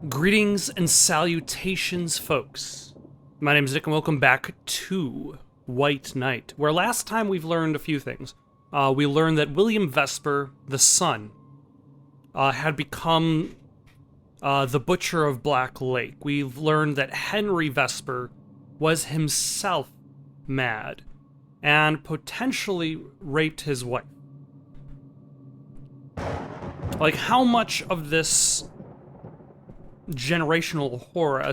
Greetings and salutations, folks. My name is Nick and welcome back to White Knight, where last time we've learned a few things. We learned that William Vesper, the son, had become the Butcher of Black Lake. We've learned that Henry Vesper was himself mad and potentially raped his wife. Like, how much of this generational horror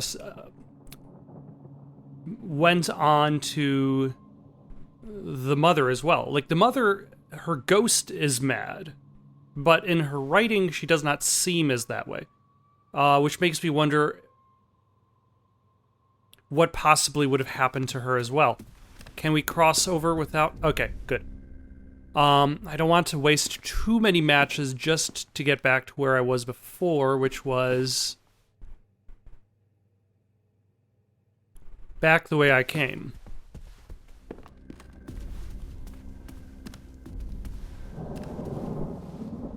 went on to the mother as well? Like, the mother, her ghost is mad, but in her writing, she does not seem as that way. Which makes me wonder what possibly would have happened to her as well. Can we cross over without... Okay, good. I don't want to waste too many matches just to get back to where I was before, which was back the way I came.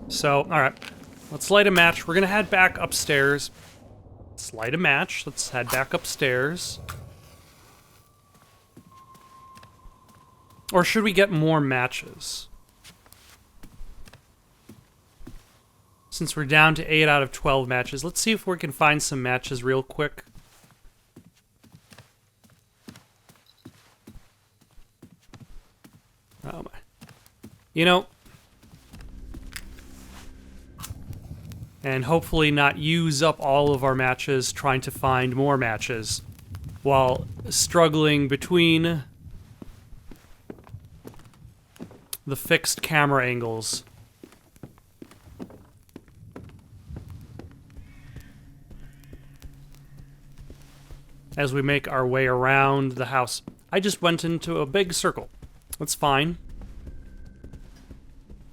So, alright. Let's light a match. We're gonna head back upstairs. Let's light a match. Let's head back upstairs. Or should we get more matches? Since we're down to 8 out of 12 matches, let's see if we can find some matches real quick. Oh my. You know, and hopefully not use up all of our matches trying to find more matches while struggling between the fixed camera angles. As we make our way around the house. I just went into a big circle. That's fine.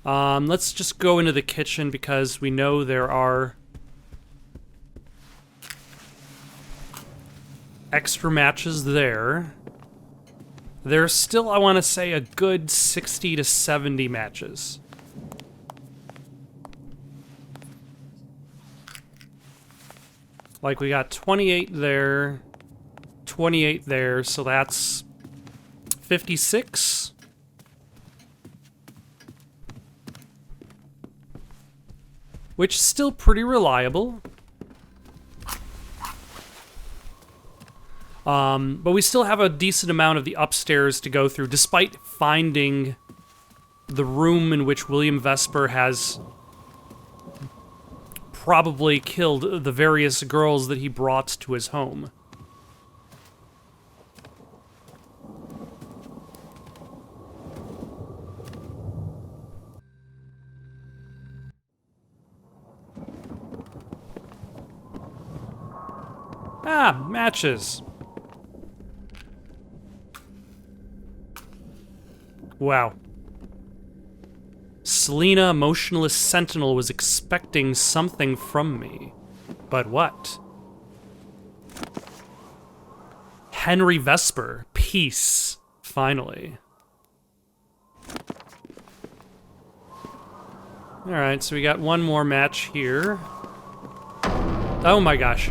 Let's just go into the kitchen because we know there are extra matches there. There's still, I want to say, a good 60 to 70 matches. Like, we got 28 there, 28 there, so that's 56. Which is still pretty reliable. But we still have a decent amount of the upstairs to go through, despite finding the room in which William Vesper has probably killed the various girls that he brought to his home. Ah, matches. Wow. Selena, Motionless Sentinel, was expecting something from me. But what? Henry Vesper. Peace. Finally. Alright, so we got one more match here. Oh my gosh.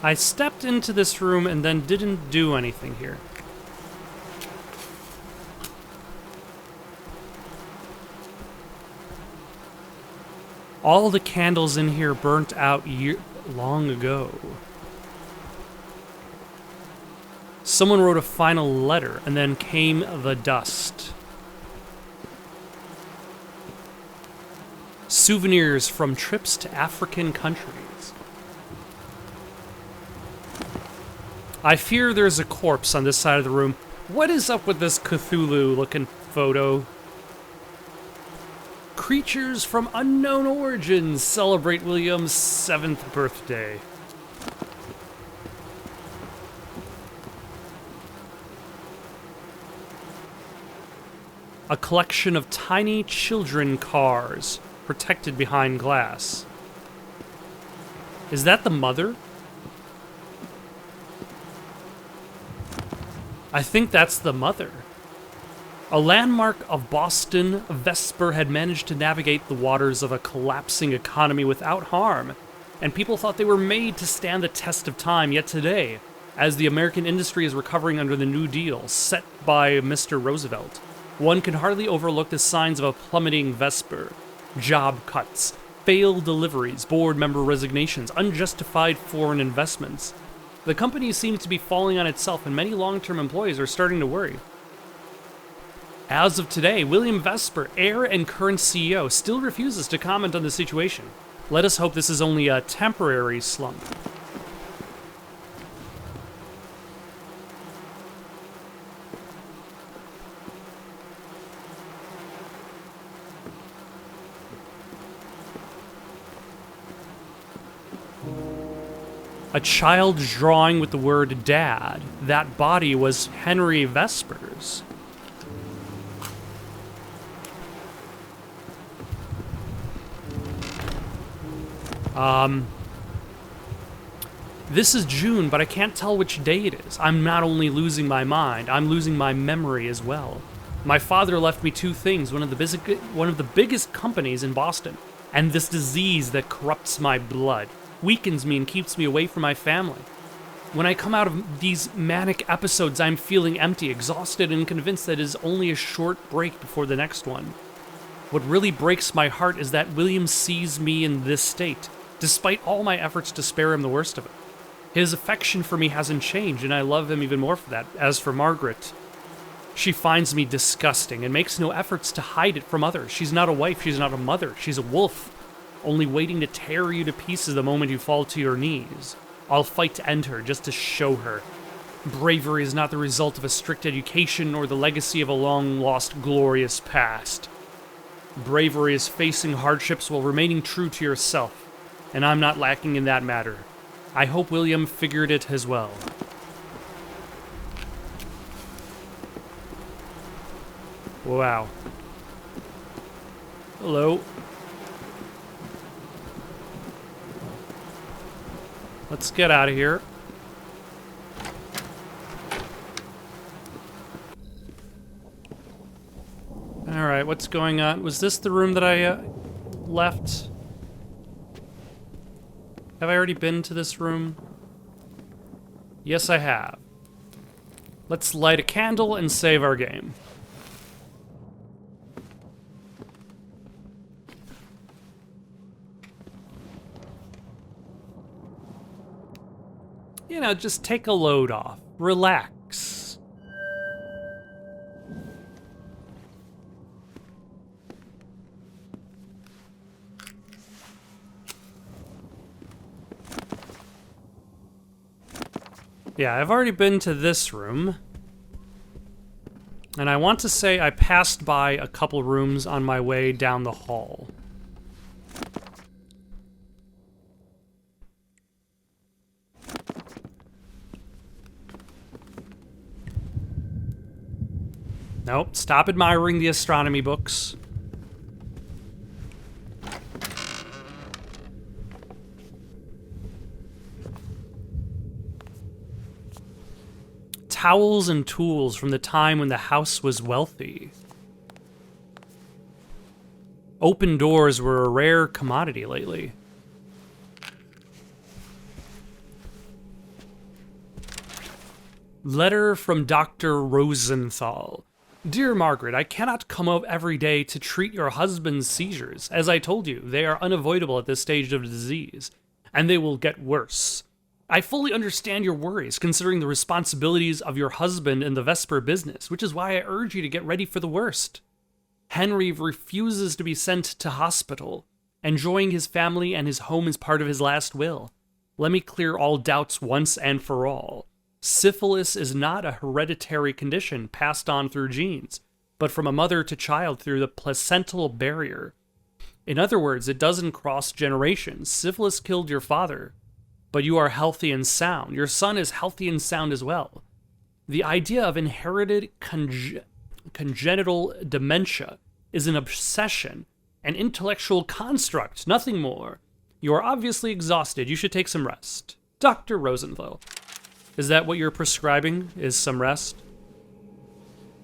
I stepped into this room and then didn't do anything here. All the candles in here burnt out long ago. Someone wrote a final letter, and then came the dust. Souvenirs from trips to African countries. I fear there's a corpse on this side of the room. What is up with this Cthulhu-looking photo? Creatures from unknown origins celebrate William's 7th birthday. A collection of tiny children cars protected behind glass. Is that the mother? I think that's the mother. A landmark of Boston, Vesper had managed to navigate the waters of a collapsing economy without harm, and people thought they were made to stand the test of time. Yet today, as the American industry is recovering under the New Deal set by Mr. Roosevelt, one can hardly overlook the signs of a plummeting Vesper. Job cuts, failed deliveries, board member resignations, unjustified foreign investments. The company seems to be falling on itself, and many long-term employees are starting to worry. As of today, William Vesper, heir and current CEO, still refuses to comment on the situation. Let us hope this is only a temporary slump. A child's drawing with the word Dad. That body was Henry Vesper's. This is June, but I can't tell which day it is. I'm not only losing my mind, I'm losing my memory as well. My father left me two things, one of the biggest companies in Boston, and this disease that corrupts my blood, weakens me and keeps me away from my family. When I come out of these manic episodes, I'm feeling empty, exhausted, and convinced that it is only a short break before the next one. What really breaks my heart is that William sees me in this state, despite all my efforts to spare him the worst of it. His affection for me hasn't changed, and I love him even more for that. As for Margaret, she finds me disgusting and makes no efforts to hide it from others. She's not a wife, she's not a mother, she's a wolf, only waiting to tear you to pieces the moment you fall to your knees. I'll fight to end her, just to show her. Bravery is not the result of a strict education or the legacy of a long-lost glorious past. Bravery is facing hardships while remaining true to yourself, and I'm not lacking in that matter. I hope William figured it as well. Wow. Hello. Let's get out of here. Alright, what's going on? Was this the room that I left? Have I already been to this room? Yes, I have. Let's light a candle and save our game. You know, just take a load off. Relax. Yeah, I've already been to this room. And I want to say I passed by a couple rooms on my way down the hall. Nope, stop admiring the astronomy books. Towels and tools from the time when the house was wealthy. Open doors were a rare commodity lately. Letter from Dr. Rosenthal. Dear Margaret, I cannot come out every day to treat your husband's seizures. As I told you, they are unavoidable at this stage of the disease, and they will get worse. I fully understand your worries, considering the responsibilities of your husband in the Vesper business, which is why I urge you to get ready for the worst. Henry refuses to be sent to hospital. Enjoying his family and his home is part of his last will. Let me clear all doubts once and for all. Syphilis is not a hereditary condition passed on through genes, but from a mother to child through the placental barrier. In other words, it doesn't cross generations. Syphilis killed your father, but you are healthy and sound. Your son is healthy and sound as well. The idea of inherited congenital dementia is an obsession, an intellectual construct, nothing more. You are obviously exhausted. You should take some rest. Dr. Rosenthal. Is that what you're prescribing, is some rest?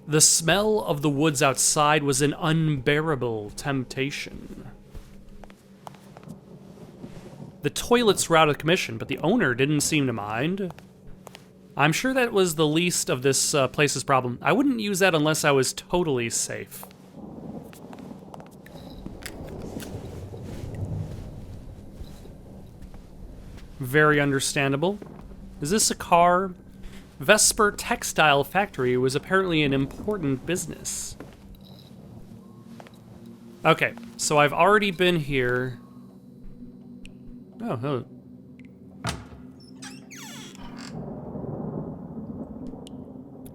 The smell of the woods outside was an unbearable temptation. The toilets were out of commission, but the owner didn't seem to mind. I'm sure that was the least of this place's problem. I wouldn't use that unless I was totally safe. Very understandable. Is this a car? Vesper Textile Factory was apparently an important business. Okay, so I've already been here. Oh.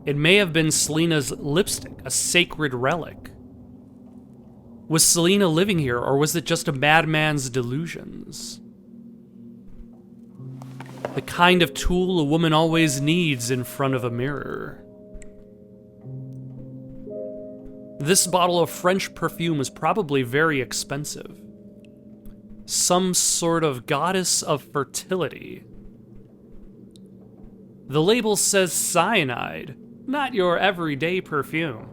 It may have been Selena's lipstick, a sacred relic. Was Selena living here, or was it just a madman's delusions? The kind of tool a woman always needs in front of a mirror. This bottle of French perfume is probably very expensive. Some sort of goddess of fertility. The label says cyanide, not your everyday perfume.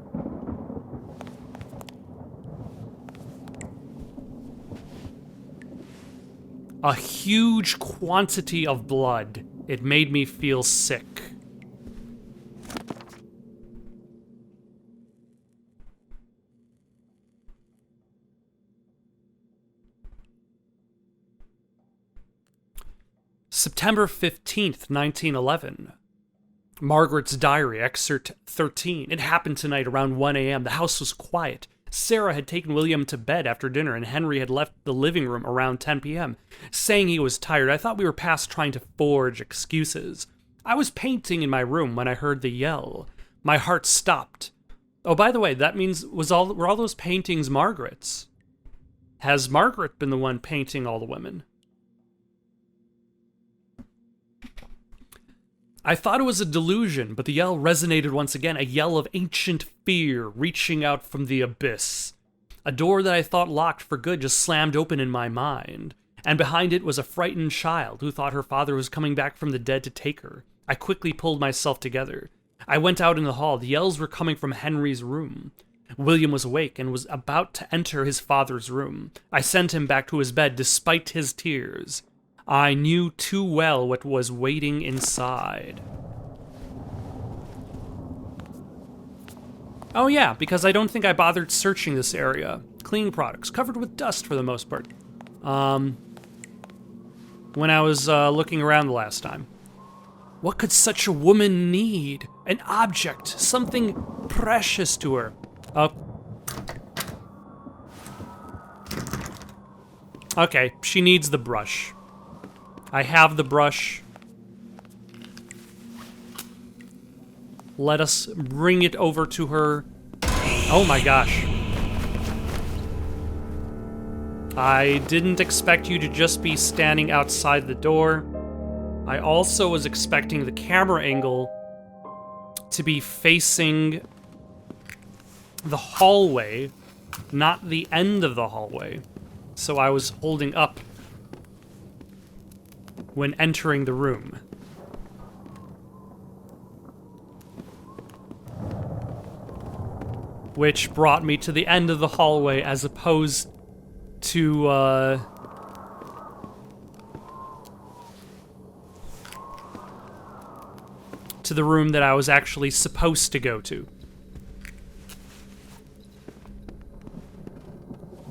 A huge quantity of blood. It made me feel sick. September 15th, 1911. Margaret's diary, excerpt 13. It happened tonight around 1 a.m. The house was quiet. Sarah had taken William to bed after dinner, and Henry had left the living room around 10 p.m., saying he was tired. I thought we were past trying to forge excuses. I was painting in my room when I heard the yell. My heart stopped. Oh, by the way, that means, were all those paintings Margaret's? Has Margaret been the one painting all the women? I thought it was a delusion, but the yell resonated once again, a yell of ancient fear reaching out from the abyss. A door that I thought locked for good just slammed open in my mind, and behind it was a frightened child who thought her father was coming back from the dead to take her. I quickly pulled myself together. I went out in the hall. The yells were coming from Henry's room. William was awake and was about to enter his father's room. I sent him back to his bed despite his tears. I knew too well what was waiting inside. Oh yeah, because I don't think I bothered searching this area. Cleaning products, covered with dust for the most part. When I was looking around the last time. What could such a woman need? An object, something precious to her. Okay, she needs the brush. I have the brush. Let us bring it over to her. Oh my gosh. I didn't expect you to just be standing outside the door. I also was expecting the camera angle to be facing the hallway, not the end of the hallway. So I was holding up when entering the room. Which brought me to the end of the hallway as opposed to, to the room that I was actually supposed to go to.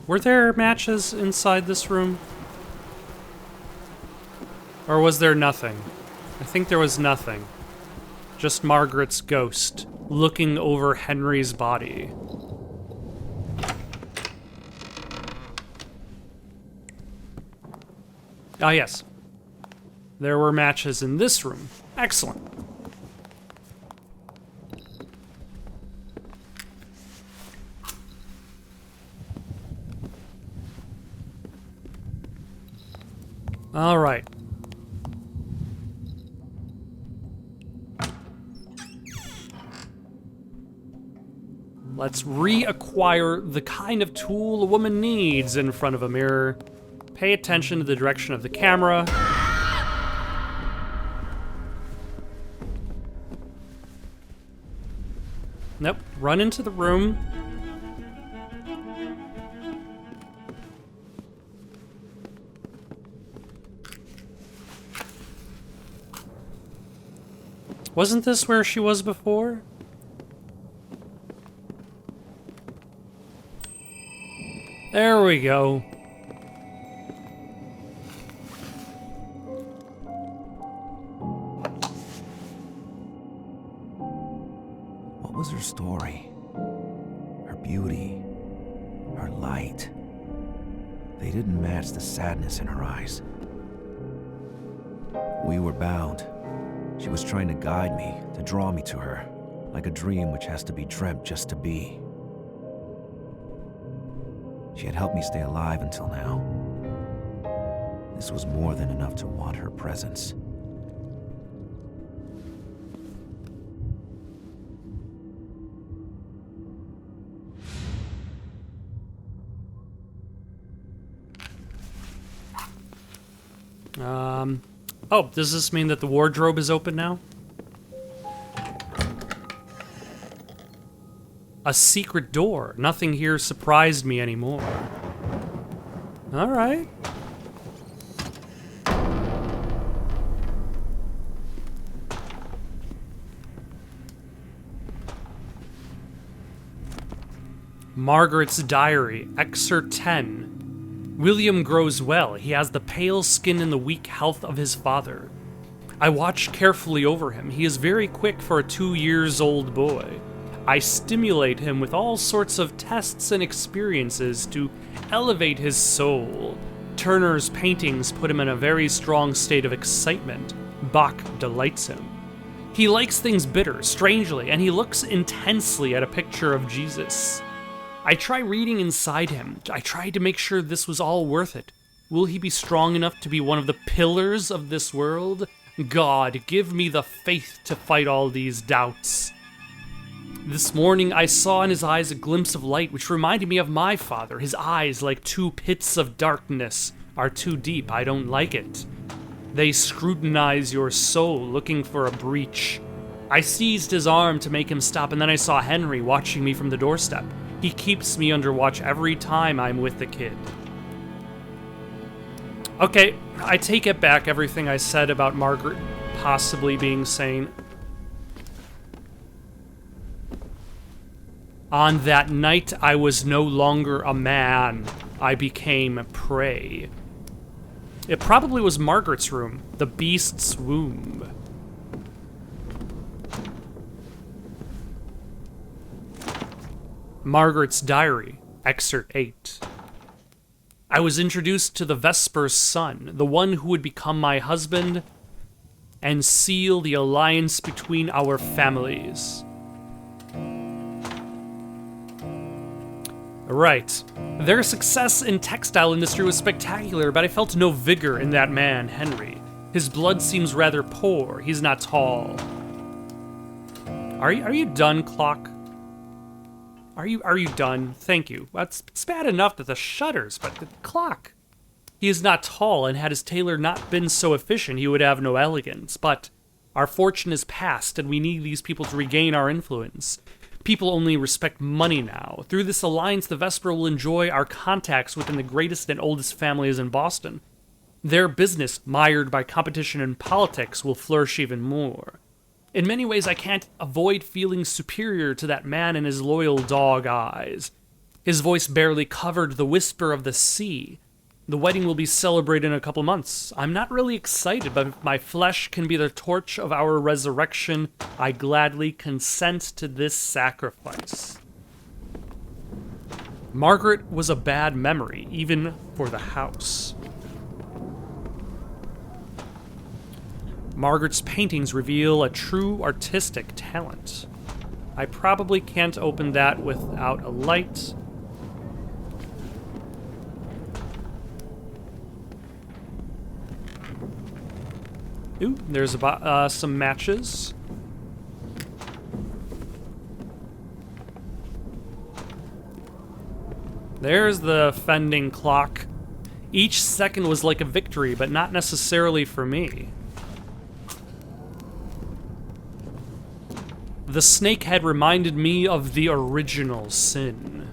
Were there matches inside this room? Or was there nothing? I think there was nothing. Just Margaret's ghost looking over Henry's body. Ah, yes. There were matches in this room. Excellent. All right. Let's reacquire the kind of tool a woman needs in front of a mirror. Pay attention to the direction of the camera. Nope. Run into the room. Wasn't this where she was before? There we go. What was her story? Her beauty, her light. They didn't match the sadness in her eyes. We were bound. She was trying to guide me, to draw me to her, like a dream which has to be dreamt just to be. She had helped me stay alive until now. This was more than enough to want her presence. Oh, does this mean that the wardrobe is open now? A secret door. Nothing here surprised me anymore. All right. Margaret's diary, excerpt 10. William grows well. He has the pale skin and the weak health of his father. I watch carefully over him. He is very quick for a 2-year-old boy. I stimulate him with all sorts of tests and experiences to elevate his soul. Turner's paintings put him in a very strong state of excitement. Bach delights him. He likes things bitter, strangely, and he looks intensely at a picture of Jesus. I try reading inside him. I tried to make sure this was all worth it. Will he be strong enough to be one of the pillars of this world? God, give me the faith to fight all these doubts. This morning I saw in his eyes a glimpse of light which reminded me of my father. His eyes, like 2 pits of darkness, are too deep. I don't like it. They scrutinize your soul, looking for a breach. I seized his arm to make him stop, and then I saw Henry watching me from the doorstep. He keeps me under watch every time I'm with the kid. Okay, I take it back, everything I said about Margaret possibly being sane. On that night, I was no longer a man. I became prey. It probably was Margaret's room, the beast's womb. Margaret's diary, excerpt 8. I was introduced to the Vesper's son, the one who would become my husband and seal the alliance between our families. Right. Their success in textile industry was spectacular, but I felt no vigor in that man, Henry. His blood seems rather poor. He's not tall. Are you done, clock? Are you done? Thank you. It's bad enough that the shutters, but the clock. He is not tall, and had his tailor not been so efficient, he would have no elegance. But our fortune is past, and we need these people to regain our influence. People only respect money now. Through this alliance, the Vesper will enjoy our contacts within the greatest and oldest families in Boston. Their business, mired by competition and politics, will flourish even more. In many ways, I can't avoid feeling superior to that man in his loyal dog eyes. His voice barely covered the whisper of the sea. The wedding will be celebrated in a couple months. I'm not really excited, but if my flesh can be the torch of our resurrection, I gladly consent to this sacrifice. Margaret was a bad memory, even for the house. Margaret's paintings reveal a true artistic talent. I probably can't open that without a light. Ooh, there's some matches. There's the fending clock. Each second was like a victory, but not necessarily for me. The snake head reminded me of the original sin.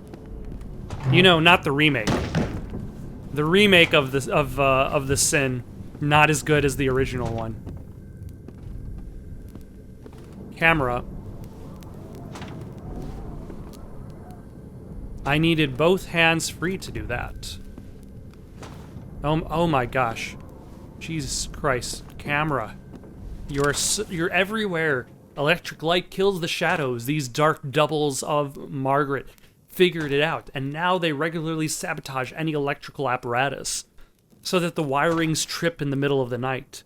You know, not the remake. The remake of the sin, not as good as the original one. Camera. I needed both hands free to do that. Oh my gosh. Jesus Christ. Camera. You're everywhere. Electric light kills the shadows. These dark doubles of Margaret figured it out, and now they regularly sabotage any electrical apparatus so that the wirings trip in the middle of the night.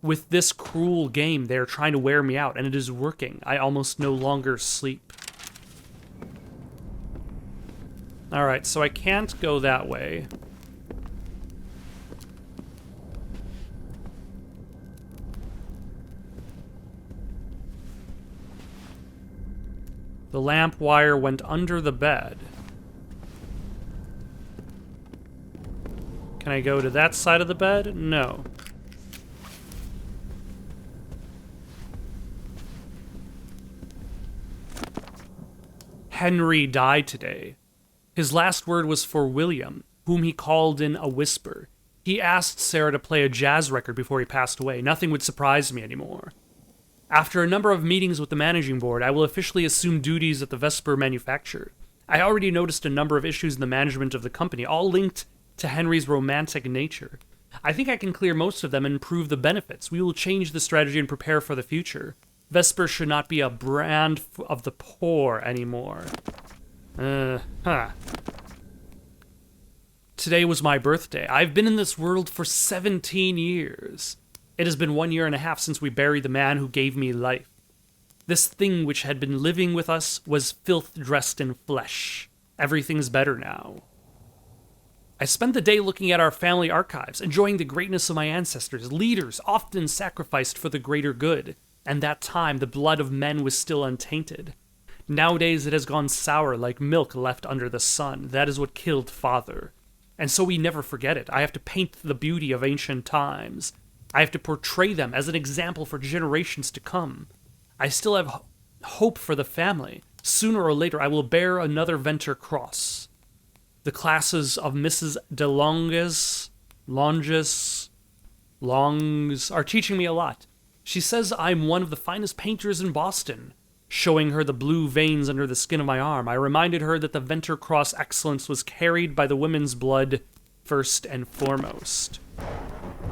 With this cruel game, they are trying to wear me out, and it is working. I almost no longer sleep. Alright, so I can't go that way. The lamp wire went under the bed. Can I go to that side of the bed? No. Henry died today. His last word was for William, whom he called in a whisper. He asked Sarah to play a jazz record before he passed away. Nothing would surprise me anymore. After a number of meetings with the managing board, I will officially assume duties at the Vesper manufacturer. I already noticed a number of issues in the management of the company, all linked to Henry's romantic nature. I think I can clear most of them and improve the benefits. We will change the strategy and prepare for the future. Vesper should not be a brand of the poor anymore. Today was my birthday. I've been in this world for 17 years. It has been 1.5 years since we buried the man who gave me life. This thing which had been living with us was filth dressed in flesh. Everything's better now. I spent the day looking at our family archives, enjoying the greatness of my ancestors, leaders often sacrificed for the greater good, and that time the blood of men was still untainted. Nowadays it has gone sour like milk left under the sun. That is what killed father. And so we never forget it. I have to paint the beauty of ancient times. I have to portray them as an example for generations to come. I still have hope for the family. Sooner or later, I will bear another Venter cross. The classes of Mrs. de Longes are teaching me a lot. She says I'm one of the finest painters in Boston. Showing her the blue veins under the skin of my arm, I reminded her that the Venter cross excellence was carried by the women's blood first and foremost.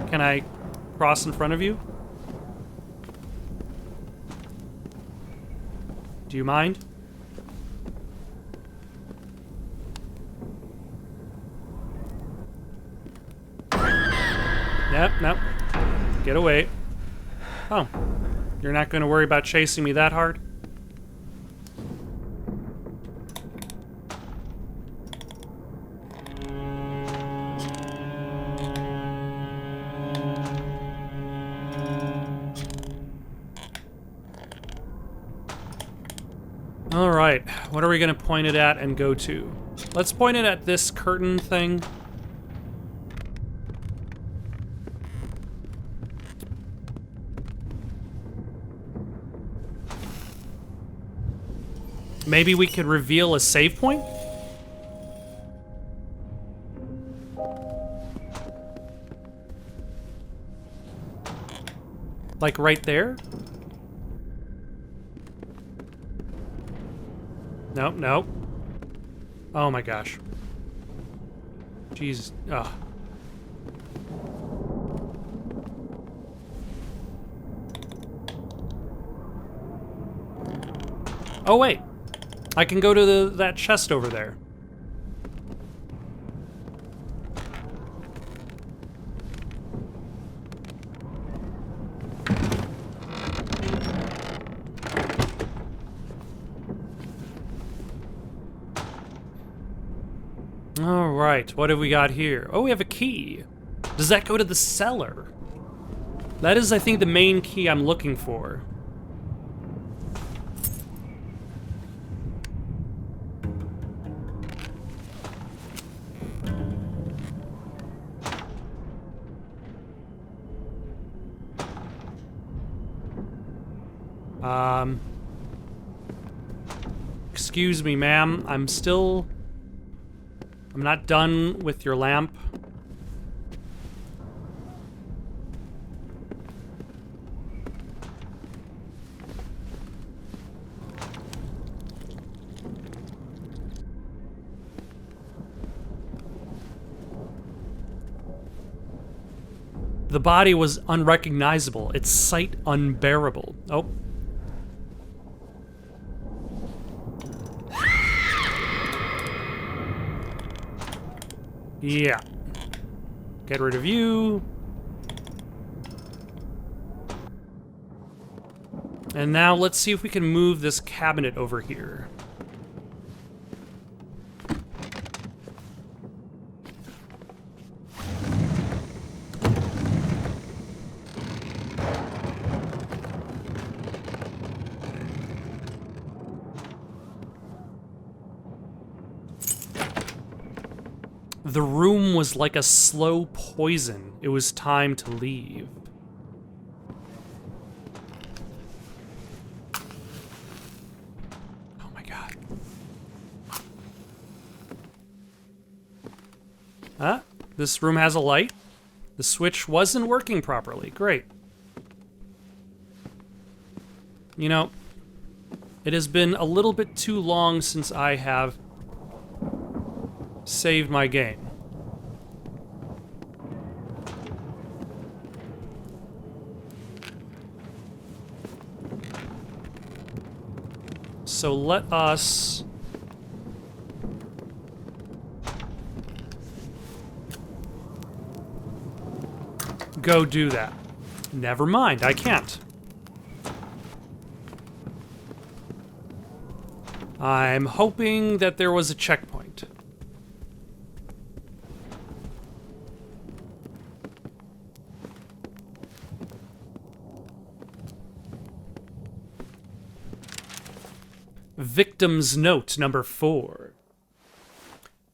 Can I cross in front of you? Do you mind? Nope. Get away. Oh. You're not going to worry about chasing me that hard? Alright, what are we going to point it at and go to? Let's point it at this curtain thing. Maybe we could reveal a save point? Like right there? Nope. Oh my gosh. Jesus. Ugh. Oh wait. I can go to that chest over there. Alright, what have we got here? Oh, we have a key. Does that go to the cellar? That is, I think, the main key I'm looking for. Excuse me, ma'am. I'm not done with your lamp. The body was unrecognizable, its sight unbearable. Oh. Yeah. Get rid of you. And now let's see if we can move this cabinet over here. The room was like a slow poison. It was time to leave. Oh my god. Huh? This room has a light? The switch wasn't working properly. Great. You know, it has been a little bit too long since I have saved my game. So let us go do that. Never mind, I can't. I'm hoping that there was a checkpoint. Victim's note number 4.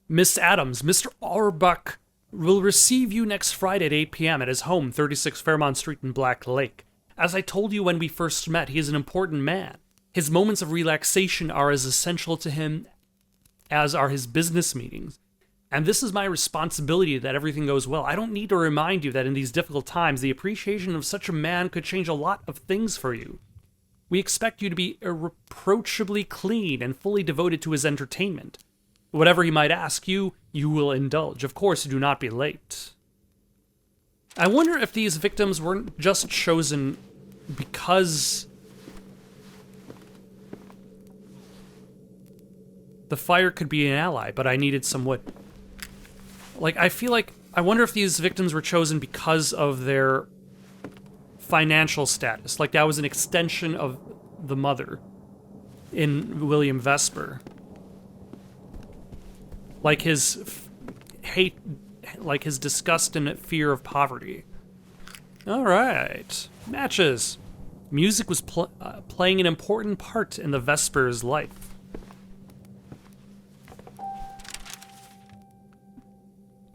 Miss Adams, Mr. Auerbach will receive you next Friday at 8 p.m. at his home, 36 Fairmont Street in Black Lake. As I told you when we first met, he is an important man. His moments of relaxation are as essential to him as are his business meetings. And this is my responsibility that everything goes well. I don't need to remind you that in these difficult times, the appreciation of such a man could change a lot of things for you. We expect you to be irreproachably clean and fully devoted to his entertainment. Whatever he might ask you, you will indulge. Of course, do not be late. I wonder if these victims weren't just chosen because the fire could be an ally, but I needed some wood. Like, I wonder if these victims were chosen because of their financial status. Like, that was an extension of the mother in William Vesper. Like his hate, like his disgust and fear of poverty. All right, matches. Music was playing an important part in the Vesper's life.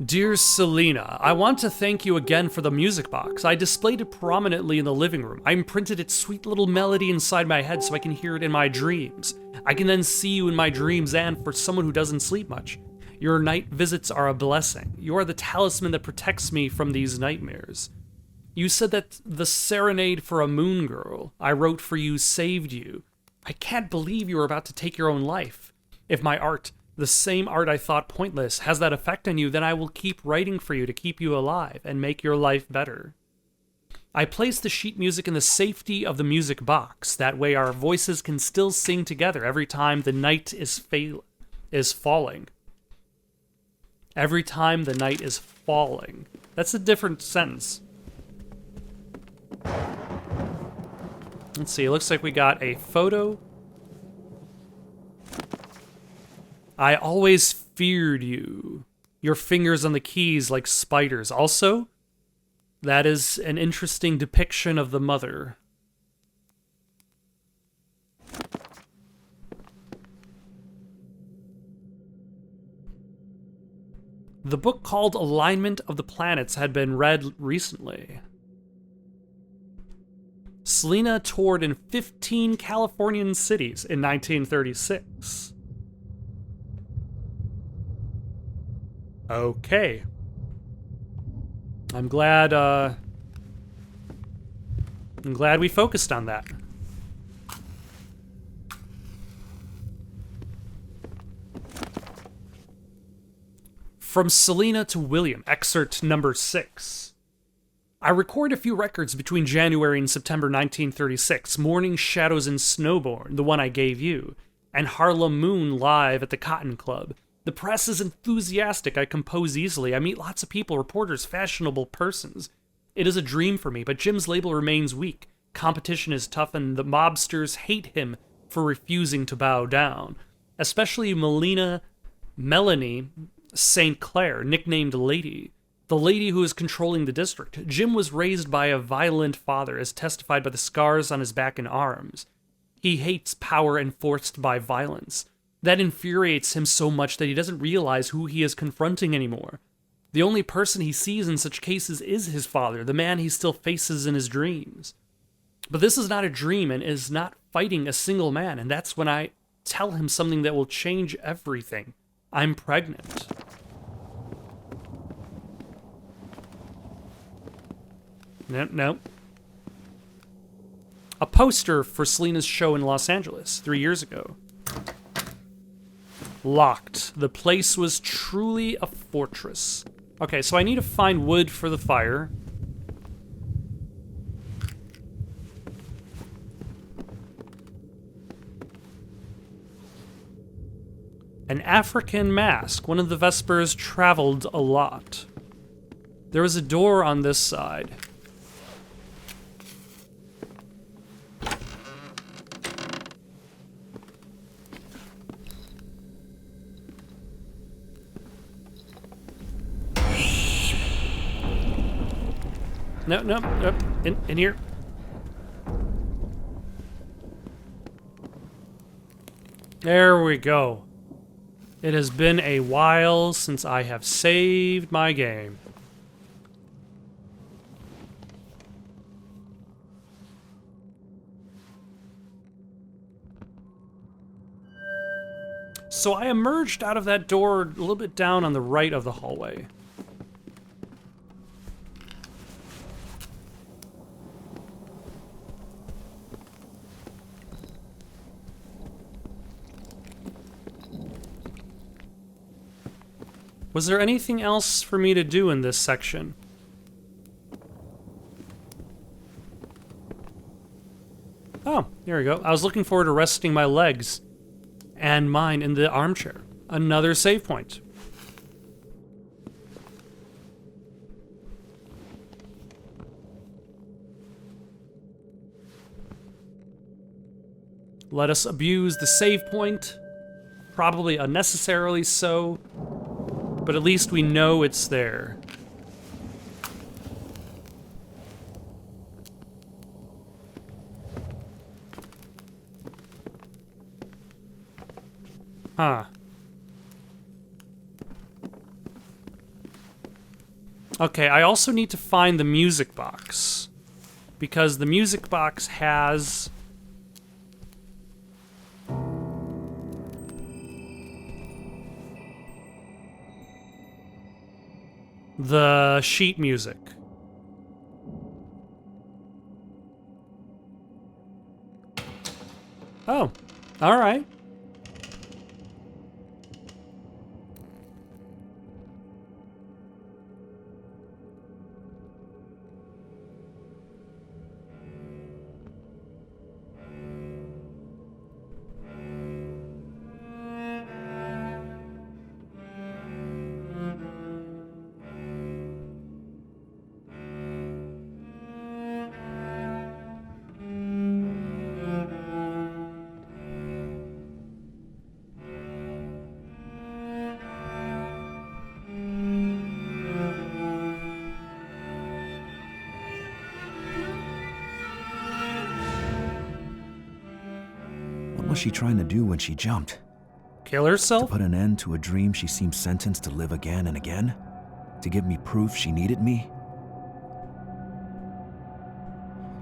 Dear Selena, I want to thank you again for the music box. I displayed it prominently in the living room. I imprinted its sweet little melody inside my head so I can hear it in my dreams. I can then see you in my dreams, and for someone who doesn't sleep much, your night visits are a blessing. You are the talisman that protects me from these nightmares. You said that the serenade for a moon girl I wrote for you saved you. I can't believe you were about to take your own life. If my art, the same art I thought pointless, has that effect on you, then I will keep writing for you to keep you alive and make your life better. I placed the sheet music in the safety of the music box. That way our voices can still sing together every time the night is falling. Every time the night is falling. That's a different sentence. Let's see, it looks like we got a photo. I always feared you. Your fingers on the keys like spiders. Also, that is an interesting depiction of the mother. The book called Alignment of the Planets had been read recently. Selena toured in 15 Californian cities in 1936. Okay. I'm glad we focused on that. From Selena to William, excerpt number 6. I record a few records between January and September 1936, Morning Shadows in Snowbourne, the one I gave you, and Harlem Moon live at the Cotton Club. The press is enthusiastic, I compose easily, I meet lots of people, reporters, fashionable persons. It is a dream for me, but Jim's label remains weak. Competition is tough and the mobsters hate him for refusing to bow down. Especially Melanie St. Clair, nicknamed Lady. The lady who is controlling the district. Jim was raised by a violent father, as testified by the scars on his back and arms. He hates power enforced by violence. That infuriates him so much that he doesn't realize who he is confronting anymore. The only person he sees in such cases is his father, the man he still faces in his dreams. But this is not a dream and is not fighting a single man, and that's when I tell him something that will change everything. I'm pregnant. No. A poster for Selena's show in Los Angeles 3 years ago. Locked. The place was truly a fortress. Okay, so I need to find wood for the fire. An African mask. One of the Vespers traveled a lot. There was a door on this side. No. In here. There we go. It has been a while since I have saved my game. So I emerged out of that door a little bit down on the right of the hallway. Was there anything else for me to do in this section? Oh, here we go. I was looking forward to resting my legs and mine in the armchair. Another save point. Let us abuse the save point. Probably unnecessarily so. But at least we know it's there. Huh. Okay, I also need to find the music box. Because the music box has... the sheet music. Oh, all right. What was she trying to do when she jumped? Kill To herself? put an end to a dream she seemed sentenced to live again and again? To give me proof she needed me?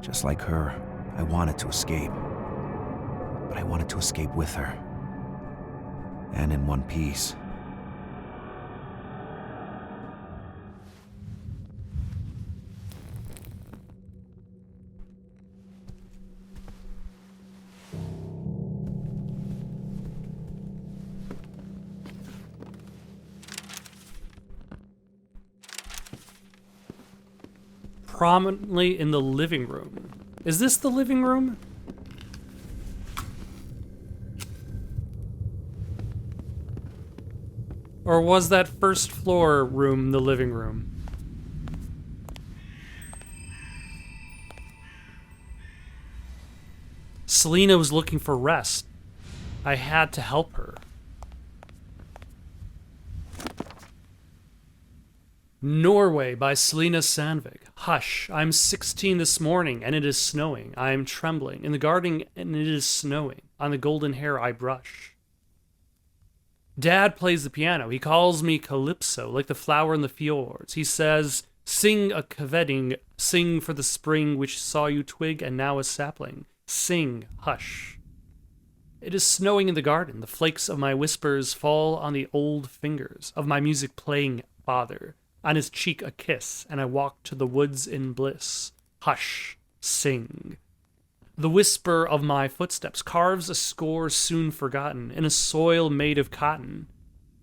Just like her, I wanted to escape. But I wanted to escape with her. And in one piece. Prominently in the living room. Is this the living room? Or was that first floor room the living room? Selena was looking for rest. I had to help her. Norway by Selena Sandvik. Hush, I'm 16 this morning and it is snowing. I am trembling in the garden and it is snowing. On the golden hair I brush. Dad plays the piano. He calls me Calypso, like the flower in the fjords. He says, sing a kvedding, sing for the spring which saw you twig and now is sapling. Sing, hush. It is snowing in the garden. The flakes of my whispers fall on the old fingers of my music playing father. On his cheek a kiss, and I walk to the woods in bliss. Hush, sing. The whisper of my footsteps carves a score soon forgotten in a soil made of cotton.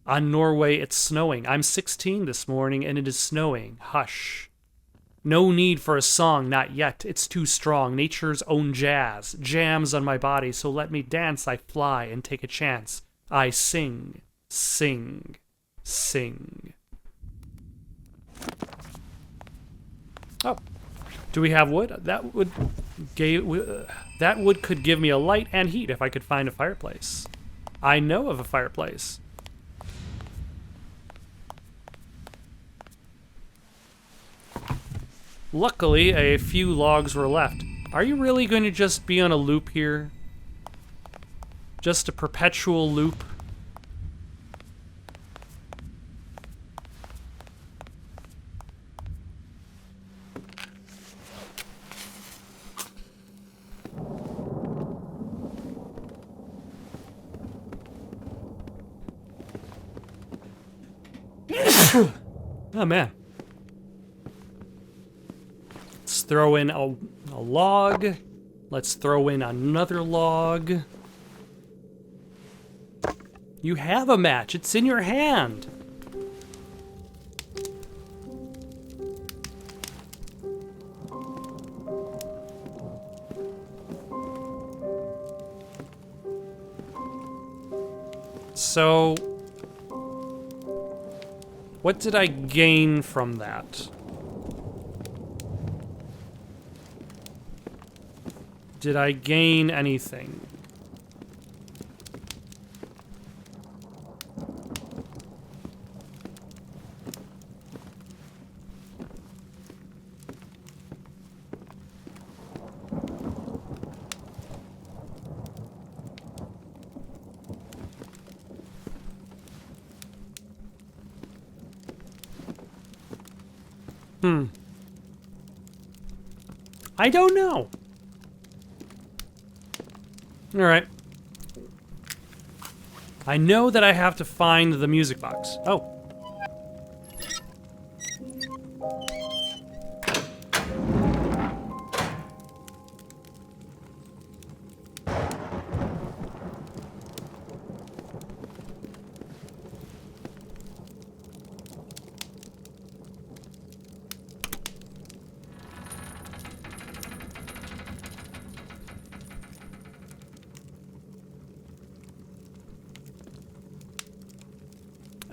On Norway it's snowing. I'm 16 this morning, and it is snowing. Hush. No need for a song, not yet. It's too strong. Nature's own jazz jams on my body, so let me dance. I fly and take a chance. I sing, sing, sing. Oh, do we have wood? That wood could give me a light and heat if I could find a fireplace. I know of a fireplace. Luckily, a few logs were left. Are you really going to just be on a loop here? Just a perpetual loop? Oh, man. Let's throw in a log. Let's throw in another log. You have a match. It's in your hand. So, what did I gain from that? Did I gain anything? I don't know. All right. I know that I have to find the music box. Oh.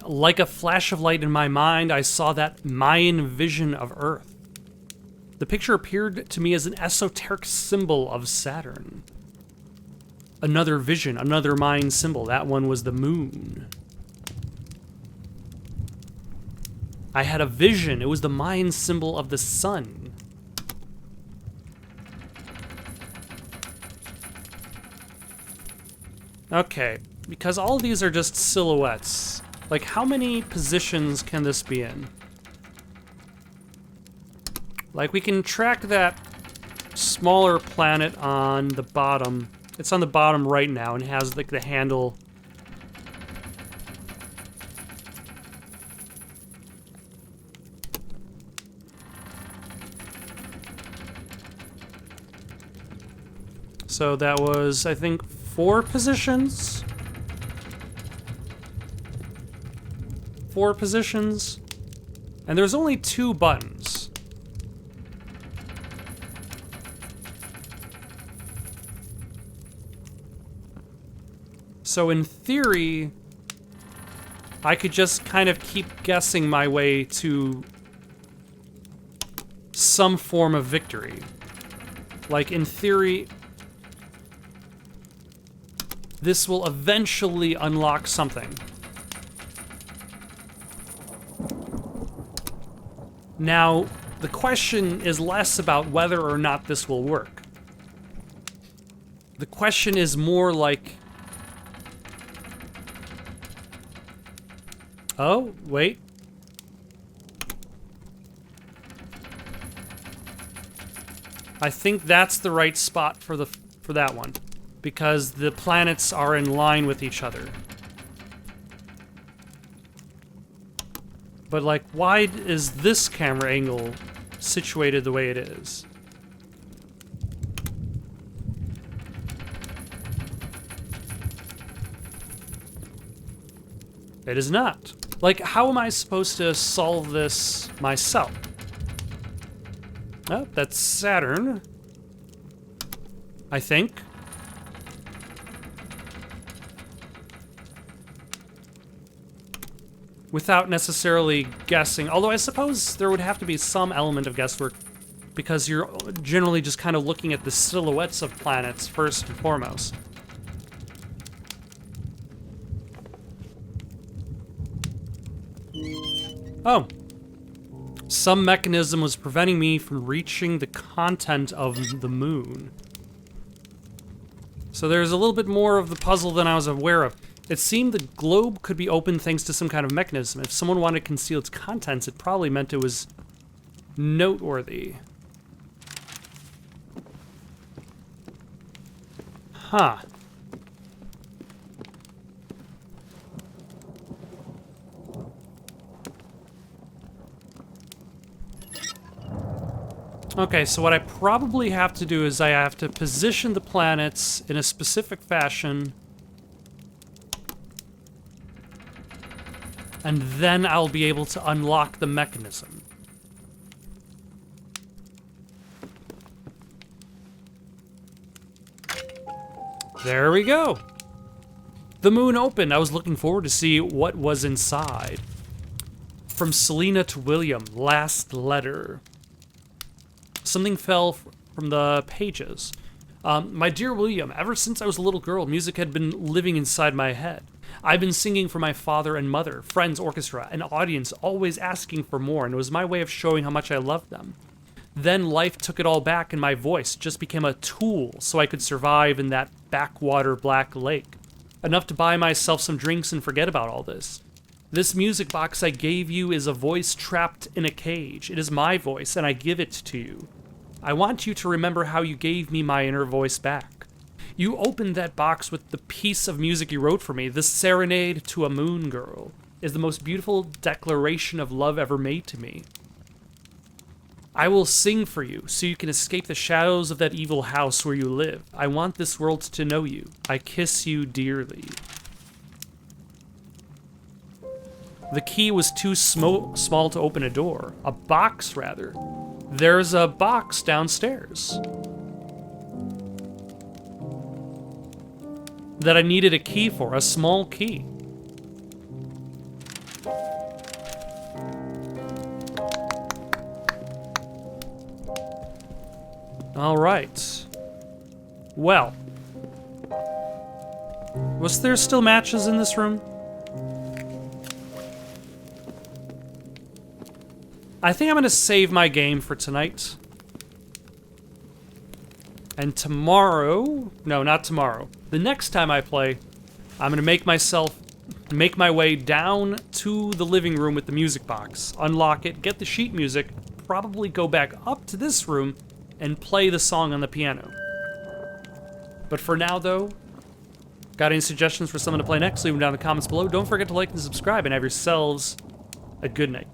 Like a flash of light in my mind, I saw that Mayan vision of Earth. The picture appeared to me as an esoteric symbol of Saturn. Another vision, another Mayan symbol. That one was the moon. I had a vision. It was the Mayan symbol of the sun. Okay, because all of these are just silhouettes. Like, how many positions can this be in? Like, we can track that smaller planet on the bottom. It's on the bottom right now and has like the handle. So that was, I think, 4 positions? 4 positions? And there's only 2 buttons. So in theory, I could just kind of keep guessing my way to some form of victory. Like, in theory, this will eventually unlock something. Now, the question is less about whether or not this will work. The question is more like... Oh, wait. I think that's the right spot for that one, because the planets are in line with each other. But like, why is this camera angle situated the way it is? It is not. Like, how am I supposed to solve this myself? Oh, that's Saturn, I think. Without necessarily guessing, although I suppose there would have to be some element of guesswork, because you're generally just kind of looking at the silhouettes of planets first and foremost. Oh. Some mechanism was preventing me from reaching the content of the moon. So there's a little bit more of the puzzle than I was aware of. It seemed the globe could be opened thanks to some kind of mechanism. If someone wanted to conceal its contents, it probably meant it was noteworthy. Huh. Okay, so what I probably have to do is I have to position the planets in a specific fashion, and then I'll be able to unlock the mechanism. There we go. The moon opened. I was looking forward to see what was inside. From Selena to William, last letter. Something fell from the pages. My dear William, ever since I was a little girl, music had been living inside my head. I've been singing for my father and mother, friends, orchestra, an audience, always asking for more, and it was my way of showing how much I loved them. Then life took it all back, and my voice just became a tool so I could survive in that backwater black lake. Enough to buy myself some drinks and forget about all this. This music box I gave you is a voice trapped in a cage. It is my voice, and I give it to you. I want you to remember how you gave me my inner voice back. You opened that box with the piece of music you wrote for me. This serenade to a moon girl is the most beautiful declaration of love ever made to me. I will sing for you so you can escape the shadows of that evil house where you live. I want this world to know you. I kiss you dearly. The key was too small to open a door. A box, rather. There's a box downstairs that I needed a key for, a small key. All right. Well. Was there still matches in this room? I think I'm gonna save my game for tonight. And tomorrow, no, not tomorrow. The next time I play, I'm gonna make my way down to the living room with the music box, unlock it, get the sheet music, probably go back up to this room, and play the song on the piano. But for now, though, got any suggestions for someone to play next? Leave them down in the comments below. Don't forget to like and subscribe, and have yourselves a good night.